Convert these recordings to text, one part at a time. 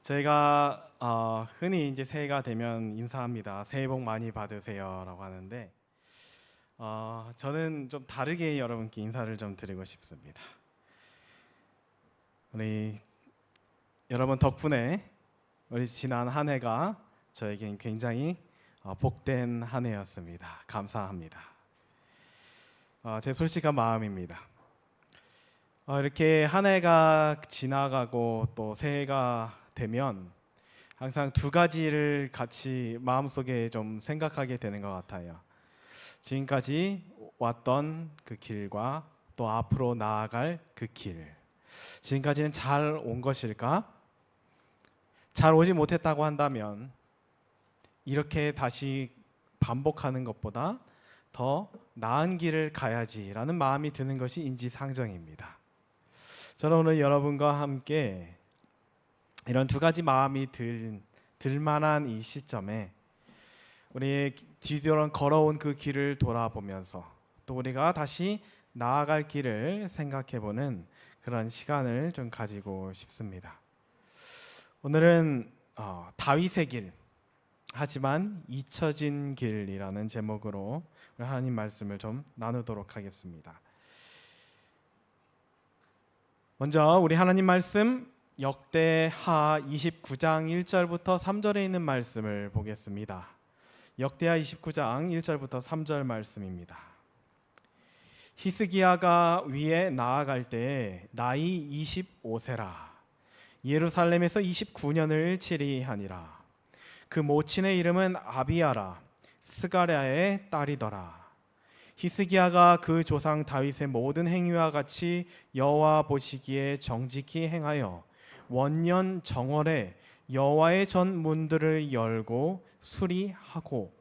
저희가 흔히 이제 새해가 되면 인사합니다. 새해 복 많이 받으세요라고 하는데 저는 좀 다르게 여러분께 인사를 좀 드리고 싶습니다. 우리 여러분 덕분에 우리 지난 한 해가 저에겐 굉장히 복된 한 해였습니다. 감사합니다. 제 솔직한 마음입니다. 이렇게 한 해가 지나가고 또 새해가 되면 항상 두 가지를 같이 마음속에 좀 생각하게 되는 것 같아요. 지금까지 왔던 그 길과 또 앞으로 나아갈 그 길. 지금까지는 잘 온 것일까? 잘 오지 못했다고 한다면 이렇게 다시 반복하는 것보다 더 나은 길을 가야지라는 마음이 드는 것이 인지상정입니다. 저는 오늘 여러분과 함께 이런 두 가지 마음이 들 만한 이 시점에 우리의 뒤돌아 걸어온 그 길을 돌아보면서 또 우리가 다시 나아갈 길을 생각해보는 그런 시간을 좀 가지고 싶습니다. 오늘은 다윗의 길, 하지만 잊혀진 길이라는 제목으로 하나님 말씀을 좀 나누도록 하겠습니다. 먼저 우리 하나님 말씀 역대하 29장 1절부터 3절에 있는 말씀을 보겠습니다. 역대하 29장 1절부터 3절 말씀입니다. 히스기야가 위에 나아갈 때 나이 25세라. 예루살렘에서 29년을 치리하니라. 그 모친의 이름은 아비야라. 스가랴의 딸이더라. 히스기야가 그 조상 다윗의 모든 행위와 같이 여호와 보시기에 정직히 행하여 원년 정월에 여호와의 전 문들을 열고 수리하고.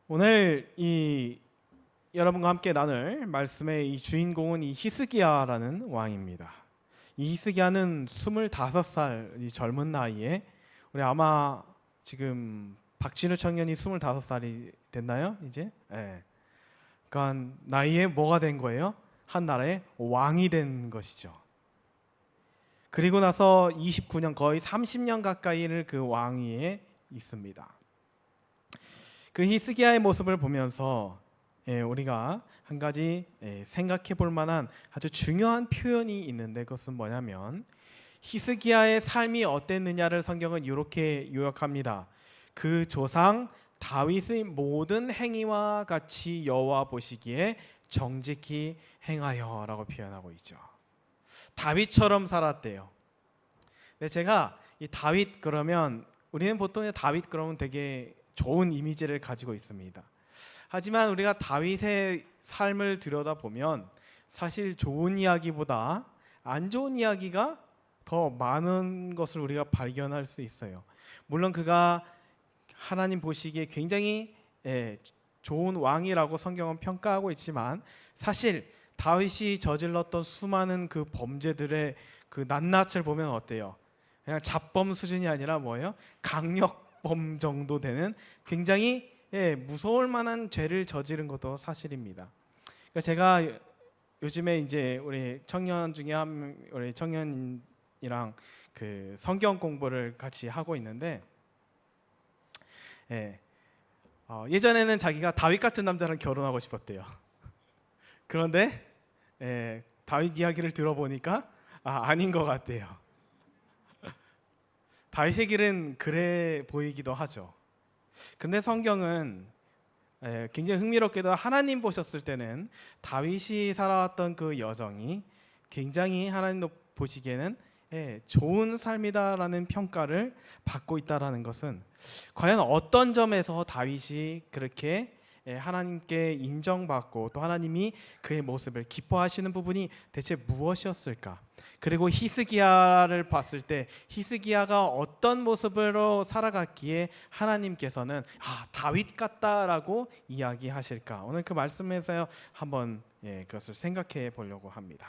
오늘 이 여러분과 함께 나눌 말씀의 이 주인공은 이 히스기야라는 왕입니다. 이 히스기야는 25살 이 젊은 나이에 우리 아마 지금 박진우 청년이 25살이 됐나요? 이제? 네. 그러니까 나이에 뭐가 된 거예요? 한 나라의 왕이 된 것이죠. 그리고 나서 29년 거의 30년 가까이를 그 왕위에 있습니다. 그 히스기야의 모습을 보면서 우리가 한 가지 생각해 볼 만한 아주 중요한 표현이 있는데 그것은 뭐냐면 히스기야의 삶이 어땠느냐를 성경은 이렇게 요약합니다. 그 조상 다윗의 모든 행위와 같이 여호와 보시기에 정직히 행하여라고 표현하고 있죠. 다윗처럼 살았대요. 근데 제가 이 다윗 그러면 우리는 보통 다윗 그러면 되게 좋은 이미지를 가지고 있습니다. 하지만 우리가 다윗의 삶을 들여다보면 사실 좋은 이야기보다 안 좋은 이야기가 더 많은 것을 우리가 발견할 수 있어요. 물론 그가 하나님 보시기에 굉장히 좋은 왕이라고 성경은 평가하고 있지만 사실 다윗이 저질렀던 수많은 그 범죄들의 그 낱낱을 보면 어때요? 그냥 잡범 수준이 아니라 뭐예요? 강력범 정도 되는 굉장히 무서울 만한 죄를 저지른 것도 사실입니다. 그러니까 제가 요즘에 이제 우리 청년 중에 우리 청년이랑 그 성경 공부를 같이 하고 있는데 예전에는 자기가 다윗 같은 남자랑 결혼하고 싶었대요. 그런데 다윗 이야기를 들어보니까 아닌 것 같대요. 다윗의 길은 그래 보이기도 하죠. 근데 성경은 굉장히 흥미롭게도 하나님 보셨을 때는 다윗이 살아왔던 그 여정이 굉장히 하나님 보시기에는 좋은 삶이다라는 평가를 받고 있다라는 것은 과연 어떤 점에서 다윗이 그렇게 하나님께 인정받고 또 하나님이 그의 모습을 기뻐하시는 부분이 대체 무엇이었을까? 그리고 히스기야를 봤을 때 히스기야가 어떤 모습으로 살아갔기에 하나님께서는 다윗 같다라고 이야기하실까? 오늘 그 말씀에서 한번 그것을 생각해 보려고 합니다.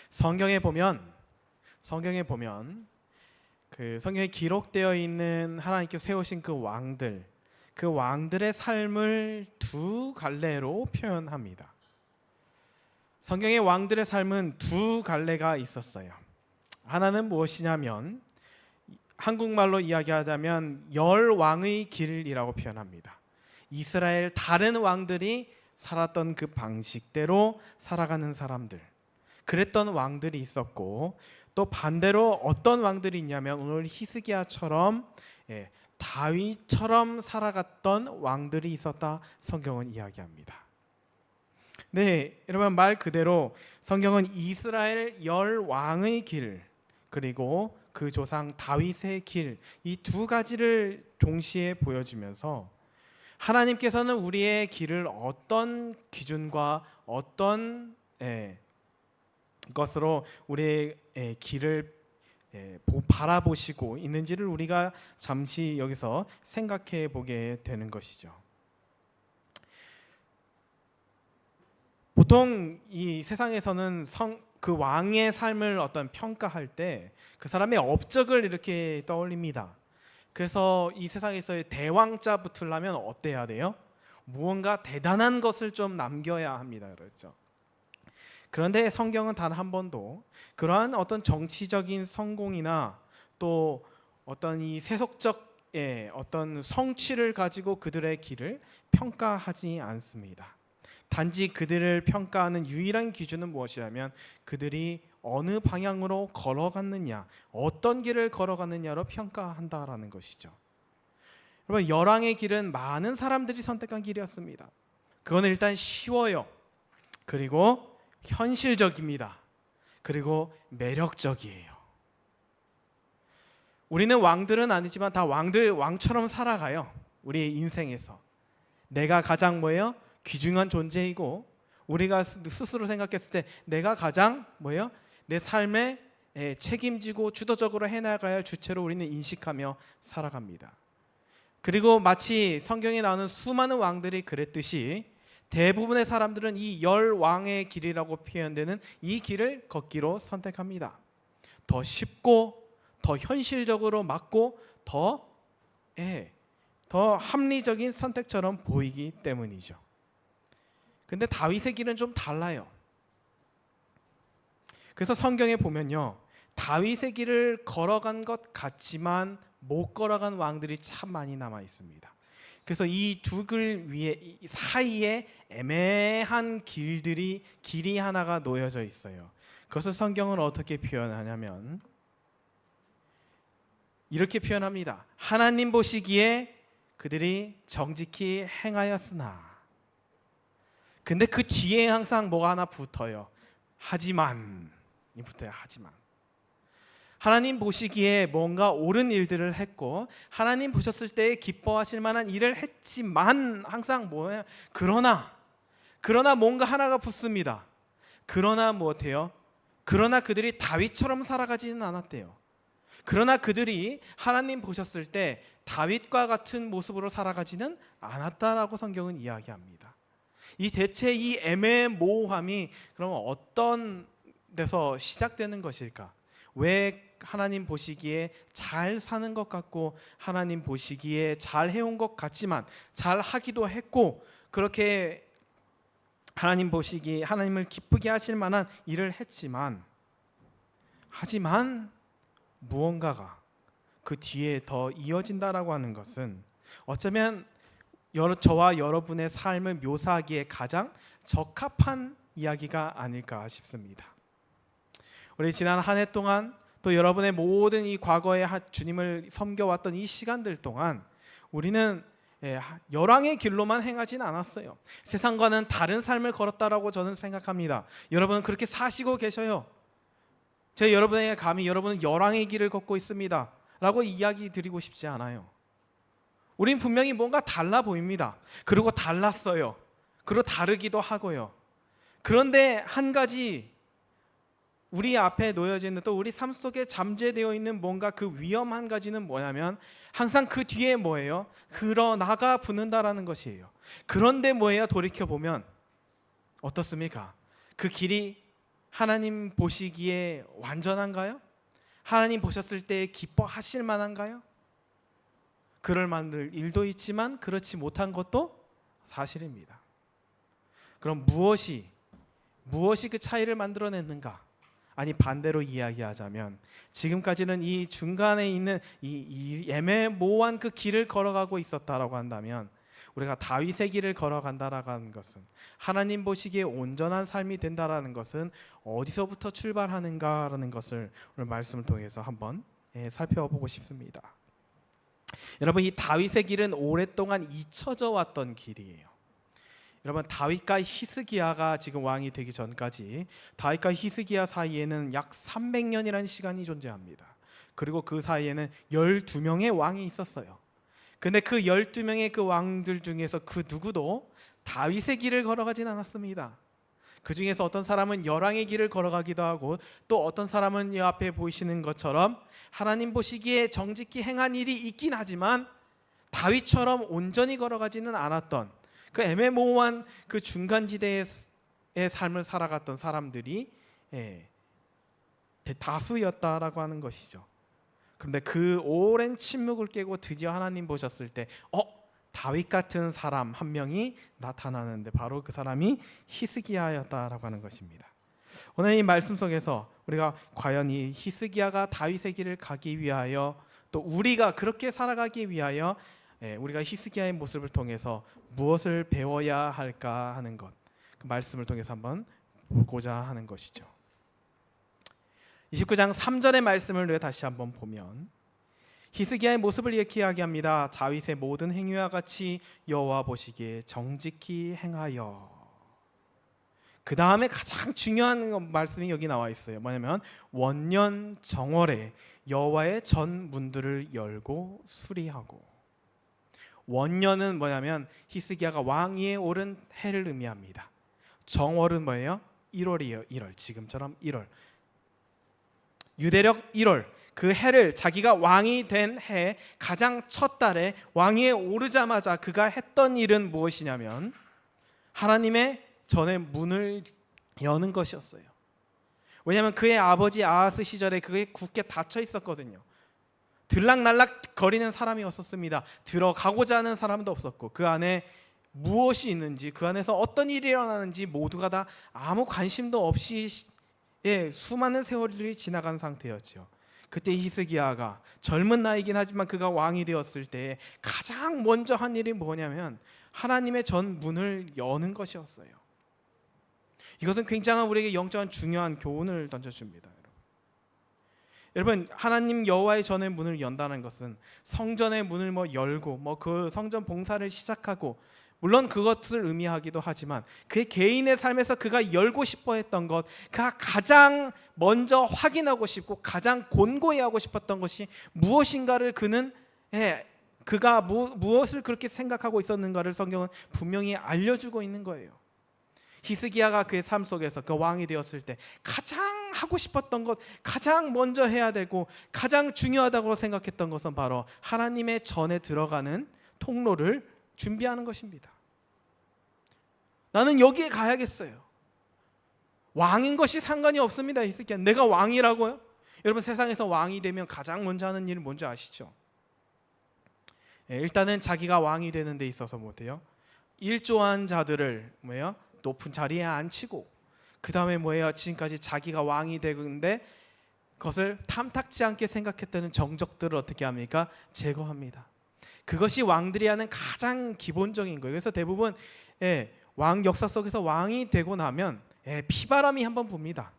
성경에 보면 그 성경에 기록되어 있는 하나님께서 세우신 그 왕들의 삶을 두 갈래로 표현합니다. 성경의 왕들의 삶은 두 갈래가 있었어요. 하나는 무엇이냐면 한국말로 이야기하자면 열왕의 길이라고 표현합니다. 이스라엘 다른 왕들이 살았던 그 방식대로 살아가는 사람들, 그랬던 왕들이 있었고, 또 반대로 어떤 왕들이 있냐면 오늘 히스기야처럼 다윗처럼 살아갔던 왕들이 있었다 성경은 이야기합니다. 네, 여러분, 말 그대로 성경은 이스라엘 열왕의 길, 그리고 그 조상 다윗의 길, 이 두 가지를 동시에 보여주면서 하나님께서는 우리의 길을 어떤 기준과 어떤 것으로 우리의 길을 바라보시고 있는지를 우리가 잠시 여기서 생각해 보게 되는 것이죠. 보통 이 세상에서는 그 왕의 삶을 어떤 평가할 때 그 사람의 업적을 이렇게 떠올립니다. 그래서 이 세상에서의 대왕자 붙으려면 어때야 돼요? 무언가 대단한 것을 좀 남겨야 합니다. 그렇죠? 그런데 성경은 단 한 번도 그러한 어떤 정치적인 성공이나 또 어떤 이 세속적 어떤 성취를 가지고 그들의 길을 평가하지 않습니다. 단지 그들을 평가하는 유일한 기준은 무엇이냐면 그들이 어느 방향으로 걸어갔느냐, 어떤 길을 걸어갔느냐로 평가한다라는 것이죠. 여러분, 열왕의 길은 많은 사람들이 선택한 길이었습니다. 그거는 일단 쉬워요. 그리고 현실적입니다. 그리고 매력적이에요. 우리는 왕들은 아니지만 다 왕처럼 살아가요. 우리의 인생에서. 내가 가장 뭐예요? 귀중한 존재이고, 우리가 스스로 생각했을 때 내가 가장 뭐예요? 내 삶에 책임지고 주도적으로 해나가야 할 주체로 우리는 인식하며 살아갑니다. 그리고 마치 성경에 나오는 수많은 왕들이 그랬듯이 대부분의 사람들은 이 열왕의 길이라고 표현되는 이 길을 걷기로 선택합니다. 더 쉽고 더 현실적으로 맞고 더 합리적인 선택처럼 보이기 때문이죠. 근데 다윗의 길은 좀 달라요. 그래서 성경에 보면요, 다윗의 길을 걸어간 것 같지만 못 걸어간 왕들이 참 많이 남아 있습니다. 그래서 이 두 길 위에 사이에 애매한 길이 하나가 놓여져 있어요. 그것을 성경은 어떻게 표현하냐면 이렇게 표현합니다. 하나님 보시기에 그들이 정직히 행하였으나, 근데 그 뒤에 항상 뭐가 하나 붙어요. 하지만 이 붙어요. 하지만 하나님 보시기에 뭔가 옳은 일들을 했고 하나님 보셨을 때 기뻐하실 만한 일을 했지만 항상 뭐예요? 그러나 뭔가 하나가 붙습니다. 그러나 무엇해요? 그러나 그들이 다윗처럼 살아가지는 않았대요. 그러나 그들이 하나님 보셨을 때 다윗과 같은 모습으로 살아가지는 않았다라고 성경은 이야기합니다. 대체 이 애매모호함이 그럼 어떤 데서 시작되는 것일까? 왜 하나님 보시기에 잘 사는 것 같고 하나님 보시기에 잘 해온 것 같지만 잘 하기도 했고 그렇게 하나님 보시기에 하나님을 기쁘게 하실 만한 일을 했지만 하지만 무언가가 그 뒤에 더 이어진다라고 하는 것은 어쩌면 저와 여러분의 삶을 묘사하기에 가장 적합한 이야기가 아닐까 싶습니다. 우리 지난 한 해 동안 또 여러분의 모든 이 과거에 주님을 섬겨왔던 이 시간들 동안 우리는 열왕의 길로만 행하진 않았어요. 세상과는 다른 삶을 걸었다라고 저는 생각합니다. 여러분은 그렇게 사시고 계셔요. 제가 여러분에게 감히 여러분은 열왕의 길을 걷고 있습니다 라고 이야기 드리고 싶지 않아요. 우린 분명히 뭔가 달라 보입니다. 그리고 달랐어요. 그리고 다르기도 하고요. 그런데 한 가지 우리 앞에 놓여져 있는 또 우리 삶 속에 잠재되어 있는 뭔가 그 위험 한 가지는 뭐냐면 항상 그 뒤에 뭐예요? 그러나가 붙는다라는 것이에요. 그런데 뭐예요? 돌이켜보면 어떻습니까? 그 길이 하나님 보시기에 완전한가요? 하나님 보셨을 때 기뻐하실 만한가요? 그럴 만한 일도 있지만 그렇지 못한 것도 사실입니다. 그럼 무엇이 무엇이 그 차이를 만들어냈는가? 아니 반대로 이야기하자면 지금까지는 이 중간에 있는 이 애매모호한 그 길을 걸어가고 있었다라고 한다면 우리가 다윗의 길을 걸어간다라고 하는 것은 하나님 보시기에 온전한 삶이 된다라는 것은 어디서부터 출발하는가라는 것을 오늘 말씀을 통해서 한번 살펴보고 싶습니다. 여러분, 이 다윗의 길은 오랫동안 잊혀져 왔던 길이에요. 여러분, 다윗과 히스기야가 지금 왕이 되기 전까지 다윗과 히스기야 사이에는 약 300년이라는 시간이 존재합니다. 그리고 그 사이에는 12명의 왕이 있었어요. 근데 그 12명의 그 왕들 중에서 그 누구도 다윗의 길을 걸어가진 않았습니다. 그 중에서 어떤 사람은 열왕의 길을 걸어가기도 하고 또 어떤 사람은 이 앞에 보이시는 것처럼 하나님 보시기에 정직히 행한 일이 있긴 하지만 다윗처럼 온전히 걸어가지는 않았던 그 애매모호한 그 중간지대의 삶을 살아갔던 사람들이 다수였다라고 하는 것이죠. 그런데 그 오랜 침묵을 깨고 드디어 하나님 보셨을 때 다윗 같은 사람 한 명이 나타나는데 바로 그 사람이 히스기야였다라고 하는 것입니다. 오늘 이 말씀 속에서 우리가 과연 이 히스기야가 다윗의 길을 가기 위하여 또 우리가 그렇게 살아가기 위하여 우리가 히스기야의 모습을 통해서 무엇을 배워야 할까 하는 것, 그 말씀을 통해서 한번 보고자 하는 것이죠. 29장 3절의 말씀을 우리가 다시 한번 보면 히스기야의 모습을 이렇게 이야기합니다. 다윗의 모든 행위와 같이 여호와 보시기에 정직히 행하여. 그 다음에 가장 중요한 말씀이 여기 나와 있어요. 뭐냐면 원년 정월에 여호와의 전 문들을 열고 수리하고. 원년은 뭐냐면 히스기야가 왕위에 오른 해를 의미합니다. 정월은 뭐예요? 1월이에요. 1월. 지금처럼 1월. 유대력 1월. 그 해를 자기가 왕이 된 해 가장 첫 달에 왕위에 오르자마자 그가 했던 일은 무엇이냐면 하나님의 전의 문을 여는 것이었어요. 왜냐하면 그의 아버지 아하스 시절에 그게 굳게 닫혀 있었거든요. 들락날락 거리는 사람이 없었습니다. 들어가고자 하는 사람도 없었고 그 안에 무엇이 있는지 그 안에서 어떤 일이 일어나는지 모두가 다 아무 관심도 없이 수많은 세월이 지나간 상태였죠. 그때 히스기야가 젊은 나이긴 하지만 그가 왕이 되었을 때 가장 먼저 한 일이 뭐냐면 하나님의 전 문을 여는 것이었어요. 이것은 굉장한 우리에게 영적인 중요한 교훈을 던져줍니다. 여러분, 하나님 여호와의 전의 문을 연다는 것은 성전의 문을 열고 그 성전 봉사를 시작하고 물론 그것을 의미하기도 하지만 그의 개인의 삶에서 그가 열고 싶어 했던 것, 그가 가장 먼저 확인하고 싶고 가장 곤고히 하고 싶었던 것이 무엇인가를 그가 무엇을 그렇게 생각하고 있었는가를 성경은 분명히 알려주고 있는 거예요. 히스기야가 그의 삶 속에서 그 왕이 되었을 때 가장 하고 싶었던 것, 가장 먼저 해야 되고 가장 중요하다고 생각했던 것은 바로 하나님의 전에 들어가는 통로를 준비하는 것입니다. 나는 여기에 가야겠어요. 왕인 것이 상관이 없습니다. 히스기야, 내가 왕이라고요? 여러분, 세상에서 왕이 되면 가장 먼저 하는 일은 뭔지 아시죠? 일단은 자기가 왕이 되는 데 있어서 못해요. 일조한 자들을 높은 자리에 앉히고 그 다음에 지금까지 자기가 왕이 되는데 그것을 탐탁지 않게 생각했다는 정적들을 어떻게 합니까? 제거합니다. 그것이 왕들이 하는 가장 기본적인 거예요. 그래서 대부분 왕 역사 속에서 왕이 되고 나면 피바람이 한번 붑니다.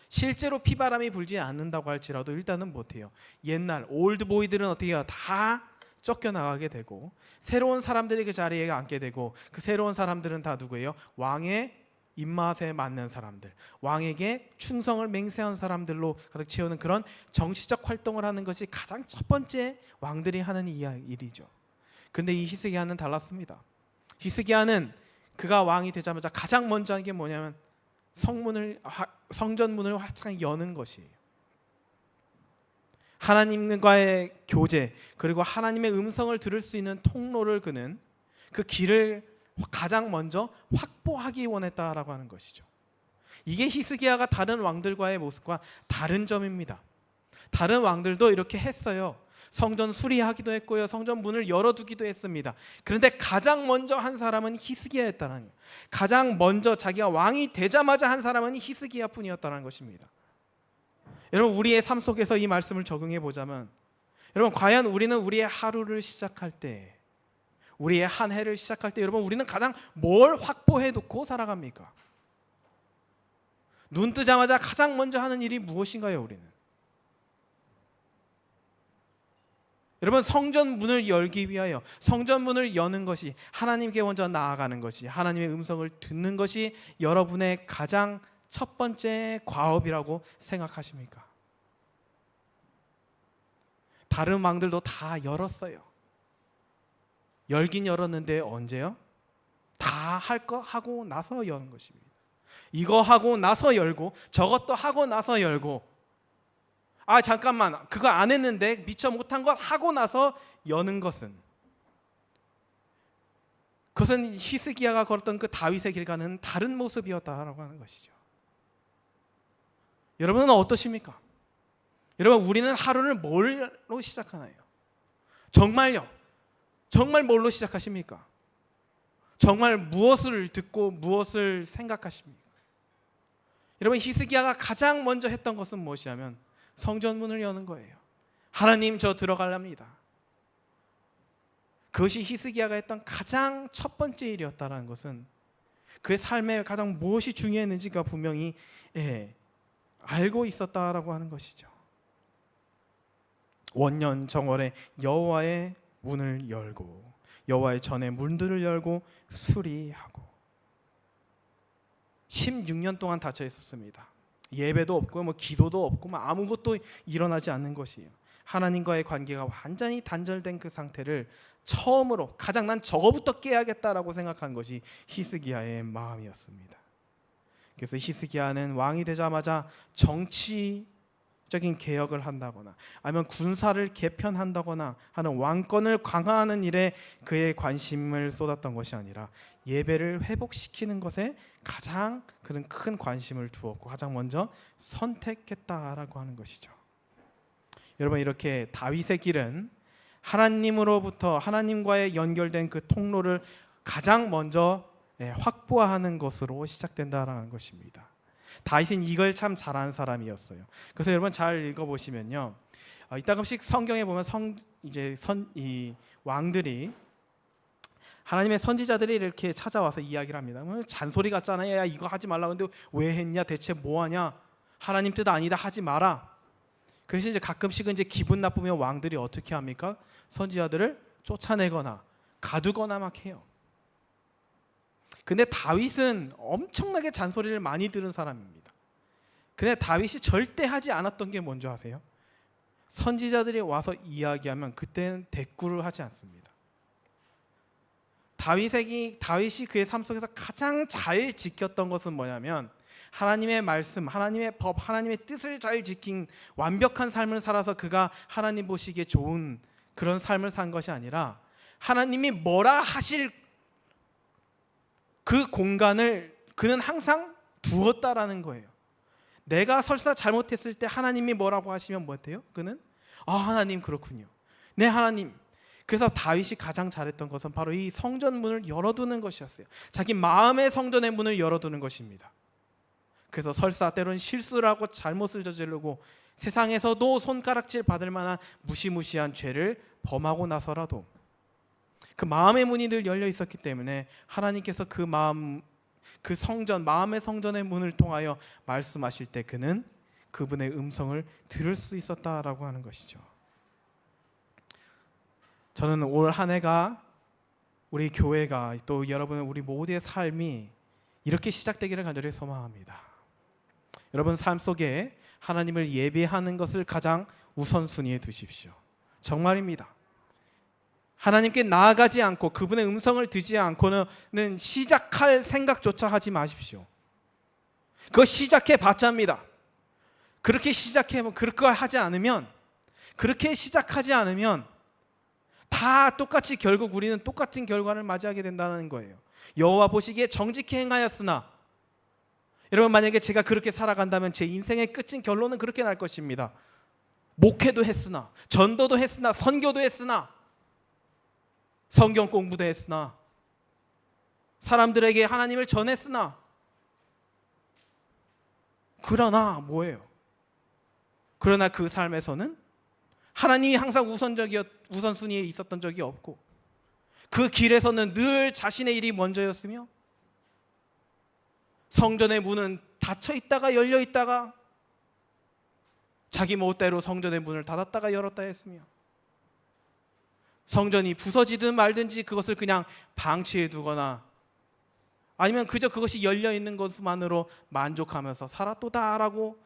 실제로 피바람이 불지 않는다고 할지라도 일단은 못해요. 옛날 올드보이들은 어떻게 해요? 다 쫓겨나가게 되고 새로운 사람들이 그 자리에 앉게 되고 그 새로운 사람들은 다 누구예요? 왕의 입맛에 맞는 사람들, 왕에게 충성을 맹세한 사람들로 가득 채우는 그런 정치적 활동을 하는 것이 가장 첫 번째 왕들이 하는 일이죠. 그런데 이 히스기야는 달랐습니다. 히스기야는 그가 왕이 되자마자 가장 먼저 한 게 뭐냐면 성전문을 활짝 여는 것이에요. 하나님과의 교제 그리고 하나님의 음성을 들을 수 있는 통로를 그는 그 길을 가장 먼저 확보하기 원했다라고 하는 것이죠. 이게 히스기야가 다른 왕들과의 모습과 다른 점입니다. 다른 왕들도 이렇게 했어요. 성전 수리하기도 했고요, 성전 문을 열어두기도 했습니다. 그런데 가장 먼저 한 사람은 히스기야였다는 거예요. 가장 먼저 자기가 왕이 되자마자 한 사람은 히스기야 뿐이었다는 것입니다. 여러분, 우리의 삶 속에서 이 말씀을 적용해 보자면, 여러분, 과연 우리는 우리의 하루를 시작할 때, 우리의 한 해를 시작할 때, 여러분, 우리는 가장 뭘 확보해 놓고 살아갑니까? 눈 뜨자마자 가장 먼저 하는 일이 무엇인가요? 우리는, 여러분, 성전 문을 열기 위하여, 성전 문을 여는 것이, 하나님께 먼저 나아가는 것이, 하나님의 음성을 듣는 것이 여러분의 가장 첫 번째 과업이라고 생각하십니까? 다른 왕들도 다 열었어요. 열긴 열었는데 언제요? 다 할 거 하고 나서 여는 것입니다. 이거 하고 나서 열고, 저것도 하고 나서 열고, 아 잠깐만, 그거 안 했는데 미처 못한 것 하고 나서 여는 것은, 그것은 히스기야가 걸었던 그 다윗의 길과는 다른 모습이었다라고 하는 것이죠. 여러분은 어떠십니까? 여러분, 우리는 하루를 뭘로 시작하나요? 정말요? 정말 뭘로 시작하십니까? 정말 무엇을 듣고 무엇을 생각하십니까? 여러분, 히스기야가 가장 먼저 했던 것은 무엇이냐면 성전 문을 여는 거예요. 하나님, 저 들어갈랍니다. 그것이 히스기야가 했던 가장 첫 번째 일이었다는 것은, 그의 삶에 가장 무엇이 중요했는지가 분명히 알고 있었다라고 하는 것이죠. 원년 정월에 여호와의 문을 열고, 여호와의 전에 문들을 열고 수리하고, 16년 동안 닫혀 있었습니다. 예배도 없고 기도도 없고 아무것도 일어나지 않는 것이에요. 하나님과의 관계가 완전히 단절된 그 상태를 처음으로 가장 난 저거부터 깨야겠다라고 생각한 것이 히스기야의 마음이었습니다. 그래서 히스기야는 왕이 되자마자 정치적인 개혁을 한다거나 아니면 군사를 개편한다거나 하는 왕권을 강화하는 일에 그의 관심을 쏟았던 것이 아니라 예배를 회복시키는 것에 가장 그런 큰 관심을 두었고 가장 먼저 선택했다라고 하는 것이죠. 여러분, 이렇게 다윗의 길은 하나님으로부터, 하나님과의 연결된 그 통로를 가장 먼저 확보하는 것으로 시작된다라는 것입니다. 다윗은 이걸 참 잘하는 사람이었어요. 그래서 여러분 잘 읽어보시면요, 이따금씩 성경에 보면 이 왕들이, 하나님의 선지자들이 이렇게 찾아와서 이야기를 합니다. 잔소리 같잖아요. 야, 이거 하지 말라. 근데 왜 했냐? 대체 뭐 하냐? 하나님 뜻 아니다. 하지 마라. 그래서 이제 가끔씩은 이제 기분 나쁘면 왕들이 어떻게 합니까? 선지자들을 쫓아내거나 가두거나 막 해요. 근데 다윗은 엄청나게 잔소리를 많이 들은 사람입니다. 근데 다윗이 절대 하지 않았던 게 뭔지 아세요? 선지자들이 와서 이야기하면 그때는 대꾸를 하지 않습니다. 다윗이 그의 삶 속에서 가장 잘 지켰던 것은 뭐냐면, 하나님의 말씀, 하나님의 법, 하나님의 뜻을 잘 지킨 완벽한 삶을 살아서 그가 하나님 보시기에 좋은 그런 삶을 산 것이 아니라, 하나님이 뭐라 하실 그 공간을 그는 항상 두었다라는 거예요. 내가 설사 잘못했을 때 하나님이 뭐라고 하시면 뭐 어때요? 그는 하나님 그렇군요. 네, 하나님. 그래서 다윗이 가장 잘했던 것은 바로 이 성전 문을 열어두는 것이었어요. 자기 마음의 성전의 문을 열어두는 것입니다. 그래서 설사 때로는 실수를 하고 잘못을 저지르고 세상에서도 손가락질 받을 만한 무시무시한 죄를 범하고 나서라도 그 마음의 문이 늘 열려 있었기 때문에 하나님께서 그 마음, 그 성전, 마음의 성전의 문을 통하여 말씀하실 때 그는 그분의 음성을 들을 수 있었다라고 하는 것이죠. 저는 올 한 해가, 우리 교회가, 또 여러분 우리 모두의 삶이 이렇게 시작되기를 간절히 소망합니다. 여러분 삶 속에 하나님을 예배하는 것을 가장 우선순위에 두십시오. 정말입니다. 하나님께 나아가지 않고 그분의 음성을 듣지 않고는 시작할 생각조차 하지 마십시오. 그거 시작해 봤자입니다. 그렇게 시작하지 않으면 다 똑같이 결국 우리는 똑같은 결과를 맞이하게 된다는 거예요. 여호와 보시기에 정직히 행하였으나, 여러분 만약에 제가 그렇게 살아간다면 제 인생의 끝인 결론은 그렇게 날 것입니다. 목회도 했으나, 전도도 했으나, 선교도 했으나, 성경 공부도 했으나, 사람들에게 하나님을 전했으나, 그러나 뭐예요? 그러나 그 삶에서는 하나님이 항상 우선순위에 있었던 적이 없고, 그 길에서는 늘 자신의 일이 먼저였으며, 성전의 문은 닫혀 있다가 열려 있다가, 자기 멋대로 성전의 문을 닫았다가 열었다 했으며, 성전이 부서지든 말든지 그것을 그냥 방치해 두거나, 아니면 그저 그것이 열려 있는 것만으로 만족하면서 살았도다라고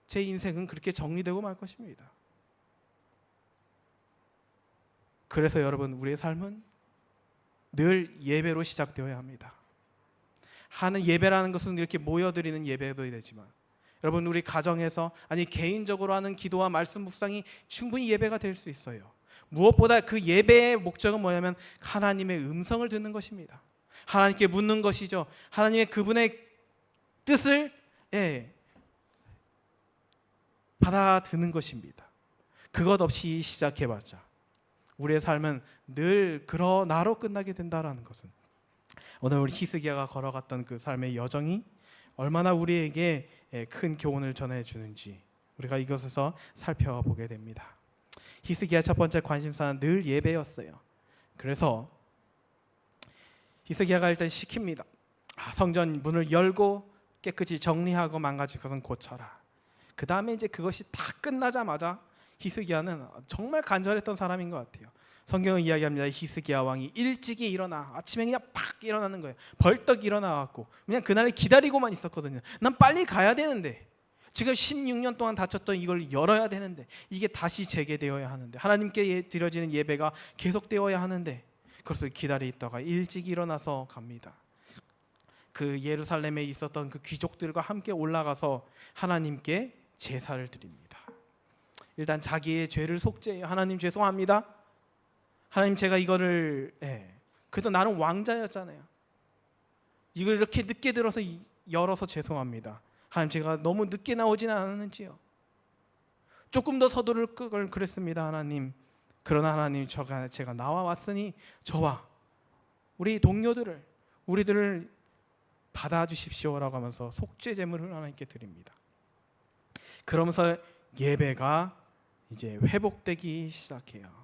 제 인생은 그렇게 정리되고 말 것입니다. 그래서 여러분, 우리의 삶은 늘 예배로 시작되어야 합니다. 하는 예배라는 것은 이렇게 모여드리는 예배도 되지만, 여러분, 우리 가정에서, 아니 개인적으로 하는 기도와 말씀 묵상이 충분히 예배가 될 수 있어요. 무엇보다 그 예배의 목적은 뭐냐면 하나님의 음성을 듣는 것입니다. 하나님께 묻는 것이죠. 하나님의 그분의 뜻을 받아드는 것입니다. 그것 없이 시작해봤자 우리의 삶은 늘 그러나로 끝나게 된다라는 것은, 오늘 우리 히스기야가 걸어갔던 그 삶의 여정이 얼마나 우리에게 큰 교훈을 전해주는지 우리가 이것에서 살펴보게 됩니다. 히스기야 첫 번째 관심사는 늘 예배였어요. 그래서 히스기야가 일단 시킵니다. 성전 문을 열고 깨끗이 정리하고 망가진 것은 고쳐라. 그 다음에 이제 그것이 다 끝나자마자 히스기야는 정말 간절했던 사람인 것 같아요. 성경은 이야기합니다. 히스기야 왕이 일찍이 일어나, 아침에 그냥 팍 일어나는 거예요. 벌떡 일어나갖고 그냥 그날을 기다리고만 있었거든요. 난 빨리 가야 되는데, 지금 16년 동안 다쳤던 이걸 열어야 되는데, 이게 다시 재개되어야 하는데, 하나님께 드려지는 예배가 계속되어야 하는데, 그것을 기다리다가 일찍 일어나서 갑니다. 그 예루살렘에 있었던 그 귀족들과 함께 올라가서 하나님께 제사를 드립니다. 일단 자기의 죄를 속죄해요. 하나님 죄송합니다. 하나님, 제가 이거를 그래도 나는 왕자였잖아요. 이걸 이렇게 늦게 들어서 열어서 죄송합니다. 하나님, 제가 너무 늦게 나오지는 않았는지요. 조금 더 서두를 걸 그랬습니다. 하나님, 그러나 하나님, 제가 나와왔으니 저와 우리 동료들을, 우리들을 받아주십시오라고 하면서 속죄 제물을 하나님께 드립니다. 그러면서 예배가 이제 회복되기 시작해요.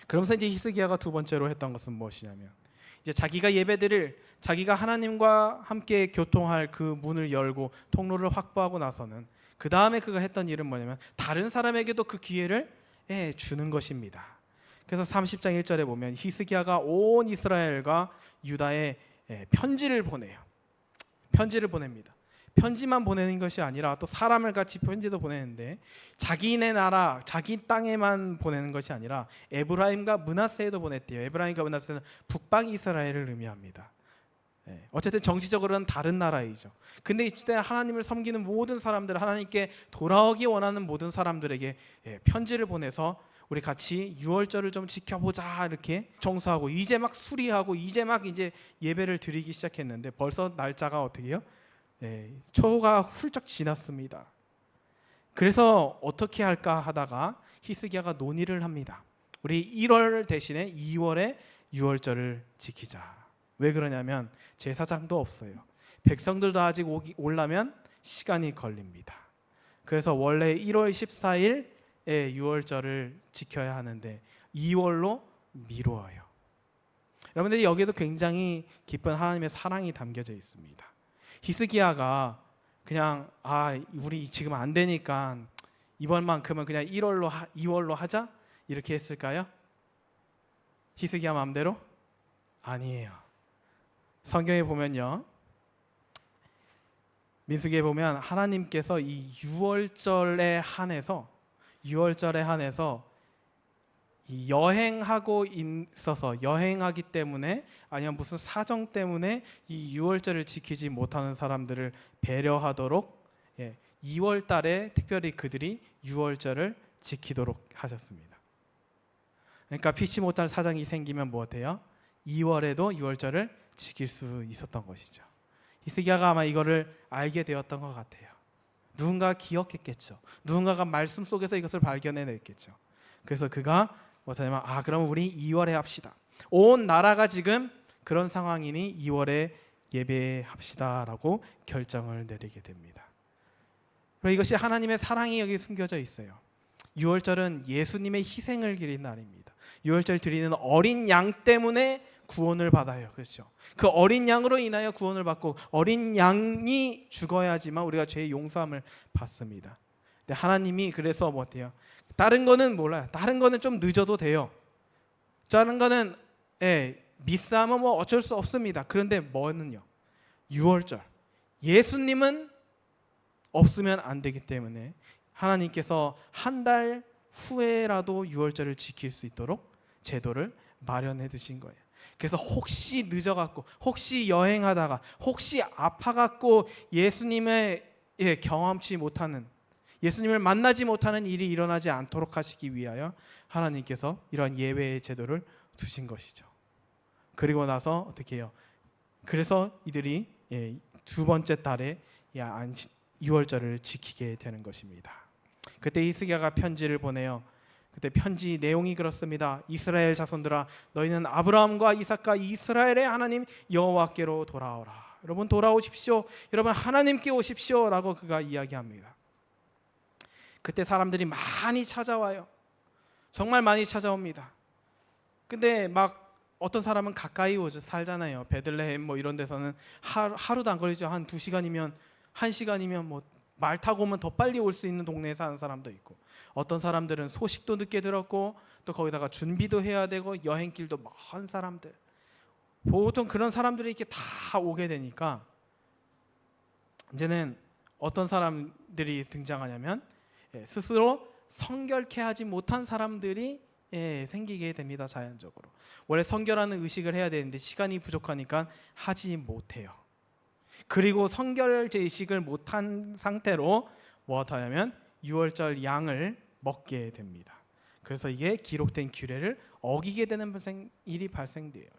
그러면서 이제 히스기야가 두 번째로 했던 것은 무엇이냐면, 이제 자기가 예배드릴, 자기가 하나님과 함께 교통할 그 문을 열고 통로를 확보하고 나서는 그 다음에 그가 했던 일은 뭐냐면 다른 사람에게도 그 기회를 주는 것입니다. 그래서 30장 1절에 보면 히스기야가 온 이스라엘과 유다에 편지를 보내요. 편지를 보냅니다. 편지만 보내는 것이 아니라 또 사람을 같이 편지도 보내는데, 자기네 나라, 자기 땅에만 보내는 것이 아니라 에브라임과 므낫세에도 보냈대요. 에브라임과 므낫세는 북방 이스라엘을 의미합니다. 어쨌든 정치적으로는 다른 나라이죠. 근데 이때 하나님을 섬기는 모든 사람들, 하나님께 돌아오기 원하는 모든 사람들에게 편지를 보내서 우리 같이 유월절을 좀 지켜보자 이렇게 청소하고, 이제 막 수리하고, 이제 막 이제 예배를 드리기 시작했는데 벌써 날짜가 어떻게 해요? 초가 훌쩍 지났습니다. 그래서 어떻게 할까 하다가 히스기야가 논의를 합니다. 우리 1월 대신에 2월에 유월절을 지키자. 왜 그러냐면 제사장도 없어요. 백성들도 아직 오려면 시간이 걸립니다. 그래서 원래 1월 14일에 유월절을 지켜야 하는데 2월로 미루어요. 여러분들이 여기에도 굉장히 깊은 하나님의 사랑이 담겨져 있습니다. 히스기야가 그냥 우리 지금 안 되니까 이번만큼은 그냥 2월로 하자 이렇게 했을까요? 히스기야 마음대로? 아니에요. 성경에 보면요, 민수기에 보면 하나님께서 이 유월절에 한해서 이 여행하고 있어서, 여행하기 때문에 아니면 무슨 사정 때문에 이 유월절을 지키지 못하는 사람들을 배려하도록 2월 달에 특별히 그들이 유월절을 지키도록 하셨습니다. 그러니까 피치 못할 사정이 생기면 무엇해요? 2월에도 유월절을 지킬 수 있었던 것이죠. 히스기야가 아마 이거를 알게 되었던 것 같아요. 누군가 기억했겠죠. 누군가가 말씀 속에서 이것을 발견해냈겠죠. 그래서 그가 뭐냐면 그러면 우리 2월에 합시다. 온 나라가 지금 그런 상황이니 2월에 예배합시다라고 결정을 내리게 됩니다. 그리고 이것이 하나님의 사랑이 여기 숨겨져 있어요. 6월절은 예수님의 희생을 기린 날입니다. 6월절 드리는 어린 양 때문에 구원을 받아요. 그렇죠? 그 어린 양으로 인하여 구원을 받고 어린 양이 죽어야지만 우리가 죄의 용서함을 받습니다. 근데 하나님이 그래서 뭐 어때요? 다른 거는 몰라요. 다른 거는 좀 늦어도 돼요. 다른 거는 미스하면 뭐 어쩔 수 없습니다. 그런데 뭐는요? 6월절 예수님은 없으면 안 되기 때문에 하나님께서 한 달 후에라도 6월절을 지킬 수 있도록 제도를 마련해 두신 거예요. 그래서 혹시 늦어갖고, 혹시 여행하다가, 혹시 아파갖고 예수님의 경험치 못하는, 예수님을 만나지 못하는 일이 일어나지 않도록 하시기 위하여 하나님께서 이러한 예외의 제도를 두신 것이죠. 그리고 나서 어떻게 해요? 그래서 이들이 두 번째 달에 6월절을 지키게 되는 것입니다. 그때 히스기야가 편지를 보내요. 그때 편지 내용이 그렇습니다. 이스라엘 자손들아, 너희는 아브라함과 이삭과 이스라엘의 하나님 여호와께로 돌아오라. 여러분 돌아오십시오. 여러분 하나님께 오십시오라고 그가 이야기합니다. 그때 사람들이 많이 찾아와요. 정말 많이 찾아옵니다. 근데 막 어떤 사람은 가까이 살잖아요. 베들레헴 뭐 이런 데서는 하루도 안 걸리죠. 한 2시간이면 1시간이면 뭐 말 타고 오면 더 빨리 올 수 있는 동네에 사는 사람도 있고, 어떤 사람들은 소식도 늦게 들었고 또 거기다가 준비도 해야 되고 여행길도 먼 사람들, 보통 그런 사람들이 이렇게 다 오게 되니까 이제는 어떤 사람들이 등장하냐면 스스로 성결케 하지 못한 사람들이 생기게 됩니다. 자연적으로 원래 성결하는 의식을 해야 되는데 시간이 부족하니까 하지 못해요. 그리고 성결 의식을 못한 상태로 무엇하냐면 6월절 양을 먹게 됩니다. 그래서 이게 기록된 규례를 어기게 되는 일이 발생돼요.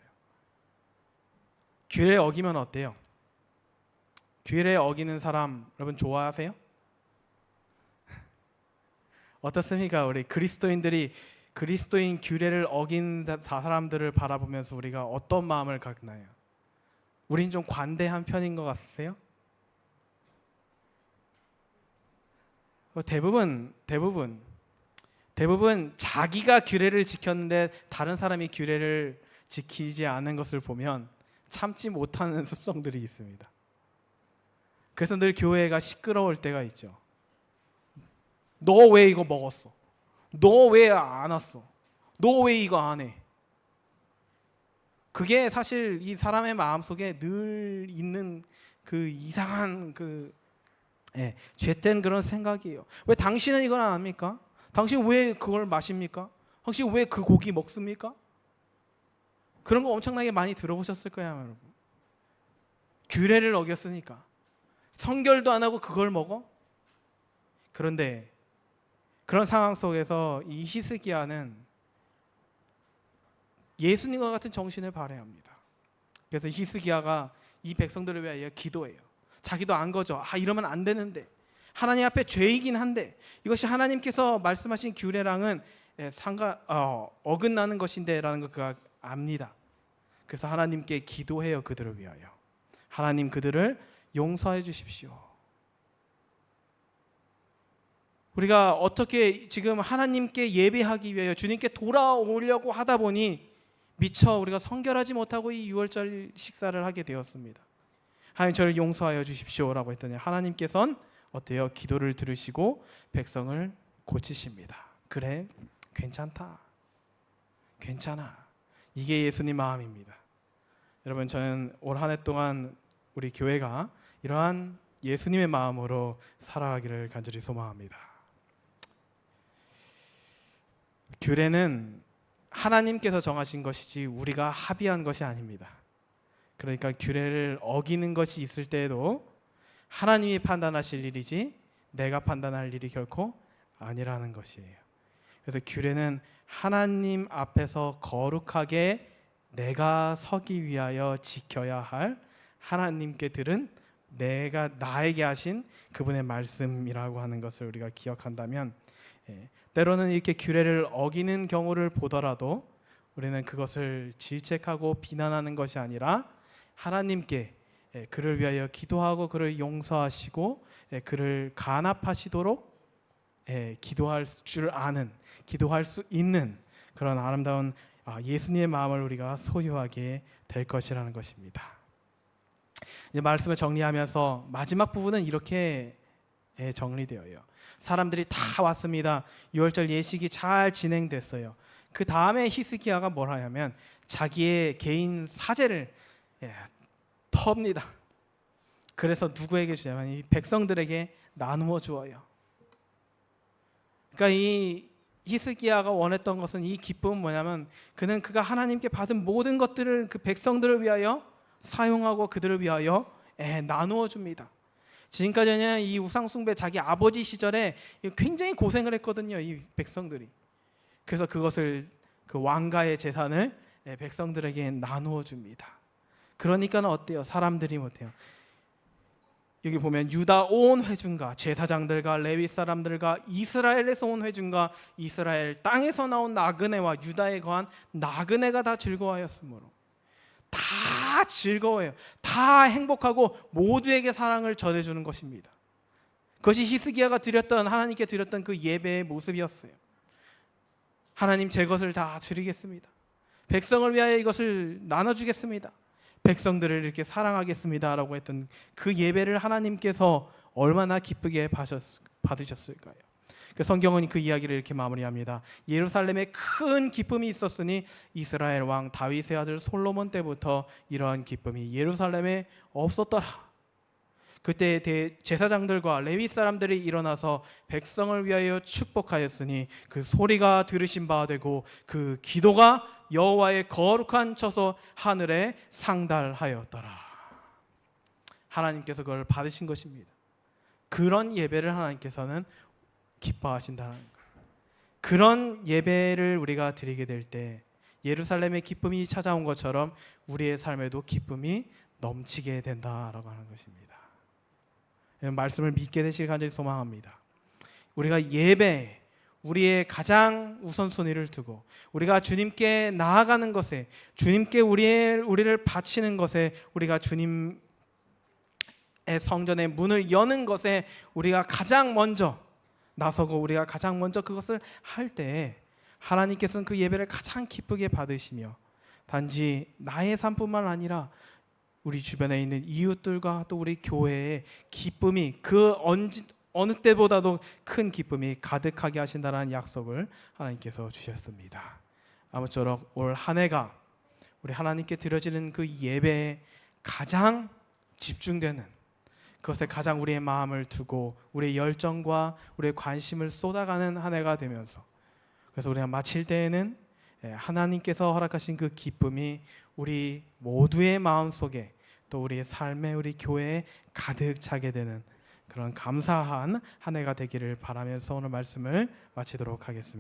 규례 어기면 어때요? 규례 어기는 사람 여러분 좋아하세요? 어떻습니까? 우리 그리스도인들이 그리스도인 규례를 어긴 사람들을 바라보면서 우리가 어떤 마음을 갖나요? 우린 좀 관대한 편인 것 같으세요? 대부분 자기가 규례를 지켰는데 다른 사람이 규례를 지키지 않은 것을 보면 참지 못하는 습성들이 있습니다. 그래서 늘 교회가 시끄러울 때가 있죠. 너 왜 이거 먹었어? 너 왜 안 왔어? 너 왜 이거 안 해? 그게 사실 이 사람의 마음속에 늘 있는 그 이상한 죄된 그런 생각이에요. 왜 당신은 이걸 안 합니까? 당신 왜 그걸 마십니까? 당신 왜 그 고기 먹습니까? 그런 거 엄청나게 많이 들어보셨을 거예요, 여러분. 규례를 어겼으니까 성결도 안 하고 그걸 먹어? 그런데 그런 상황 속에서 이 히스기야는 예수님과 같은 정신을 발휘해야 합니다. 그래서 히스기야가 이 백성들을 위하여 기도해요. 자기도 안 거죠. 이러면 안 되는데, 하나님 앞에 죄이긴 한데 이것이 하나님께서 말씀하신 규례랑은 어긋나는 것인데 라는 걸 그가 압니다. 그래서 하나님께 기도해요. 그들을 위하여. 하나님 그들을 용서해 주십시오. 우리가 어떻게 지금 하나님께 예배하기 위하여 주님께 돌아오려고 하다 보니 미처 우리가 성결하지 못하고 이 6월절 식사를 하게 되었습니다. 하나님 저를 용서하여 주십시오라고 했더니 하나님께서는 어때요? 기도를 들으시고 백성을 고치십니다. 그래, 괜찮다, 괜찮아. 이게 예수님 마음입니다. 여러분, 저는 올 한 해 동안 우리 교회가 이러한 예수님의 마음으로 살아가기를 간절히 소망합니다. 규례는 하나님께서 정하신 것이지 우리가 합의한 것이 아닙니다. 그러니까 규례를 어기는 것이 있을 때에도 하나님이 판단하실 일이지 내가 판단할 일이 결코 아니라는 것이에요. 그래서 규례는 하나님 앞에서 거룩하게 내가 서기 위하여 지켜야 할 하나님께 들은 내가 나에게 하신 그분의 말씀이라고 하는 것을 우리가 기억한다면, 때로는 이렇게 규례를 어기는 경우를 보더라도 우리는 그것을 질책하고 비난하는 것이 아니라 하나님께 그를 위하여 기도하고 그를 용서하시고 그를 간합하시도록 기도할 줄 아는, 기도할 수 있는 그런 아름다운 예수님의 마음을 우리가 소유하게 될 것이라는 것입니다. 이제 말씀을 정리하면서 마지막 부분은 이렇게 정리되어요. 사람들이 다 왔습니다. 유월절 예식이 잘 진행됐어요. 그 다음에 히스기야가 뭘 하냐면 자기의 개인 사제를 텁니다. 그래서 누구에게 주냐면 이 백성들에게 나누어 주어요. 그러니까 이 히스기야가 원했던 것은, 이 기쁨은 뭐냐면 그는 그가 하나님께 받은 모든 것들을 그 백성들을 위하여 사용하고 그들을 위하여 나누어 줍니다. 지금까지는 이 우상숭배 자기 아버지 시절에 굉장히 고생을 했거든요, 이 백성들이. 그래서 그것을, 그 왕가의 재산을 백성들에게 나누어 줍니다. 그러니까 어때요? 사람들이 못해요. 여기 보면 유다 온 회중과 제사장들과 레위 사람들과 이스라엘에서 온 회중과 이스라엘 땅에서 나온 나그네와 유다에 거한 나그네가 다 즐거워하였으므로, 다 즐거워요. 다 행복하고 모두에게 사랑을 전해주는 것입니다. 그것이 히스기야가 드렸던, 하나님께 드렸던 그 예배의 모습이었어요. 하나님, 제 것을 다 드리겠습니다. 백성을 위하여 이것을 나눠주겠습니다. 백성들을 이렇게 사랑하겠습니다 라고 했던 그 예배를 하나님께서 얼마나 기쁘게 받으셨을까요? 그 성경은 그 이야기를 이렇게 마무리합니다. 예루살렘에 큰 기쁨이 있었으니 이스라엘 왕 다윗의 아들 솔로몬 때부터 이러한 기쁨이 예루살렘에 없었더라. 그때 제사장들과 레위 사람들이 일어나서 백성을 위하여 축복하였으니 그 소리가 들으신 바 되고 그 기도가 여호와의 거룩한 처소 하늘에 상달하였더라. 하나님께서 그걸 받으신 것입니다. 그런 예배를 하나님께서는 기뻐하신다는 거예요. 그런 예배를 우리가 드리게 될 때 예루살렘의 기쁨이 찾아온 것처럼 우리의 삶에도 기쁨이 넘치게 된다라고 하는 것입니다. 말씀을 믿게 되시길 간절히 소망합니다. 우리가 예배, 우리의 가장 우선순위를 두고 우리가 주님께 나아가는 것에, 주님께 우리를 바치는 것에, 우리가 주님의 성전의 문을 여는 것에 우리가 가장 먼저 나서고 우리가 가장 먼저 그것을 할 때 하나님께서는 그 예배를 가장 기쁘게 받으시며, 단지 나의 삶뿐만 아니라 우리 주변에 있는 이웃들과 또 우리 교회의 기쁨이 그 어느 때보다도 큰 기쁨이 가득하게 하신다는 약속을 하나님께서 주셨습니다. 아무쪼록 올 한 해가 우리 하나님께 드려지는 그 예배에 가장 집중되는, 그것에 가장 우리의 마음을 두고 우리의 열정과 우리의 관심을 쏟아가는 한 해가 되면서, 그래서 우리가 마칠 때에는 하나님께서 허락하신 그 기쁨이 우리 모두의 마음속에, 또 우리의 삶에, 우리 교회에 가득 차게 되는 그런 감사한 한 해가 되기를 바라면서 오늘 말씀을 마치도록 하겠습니다.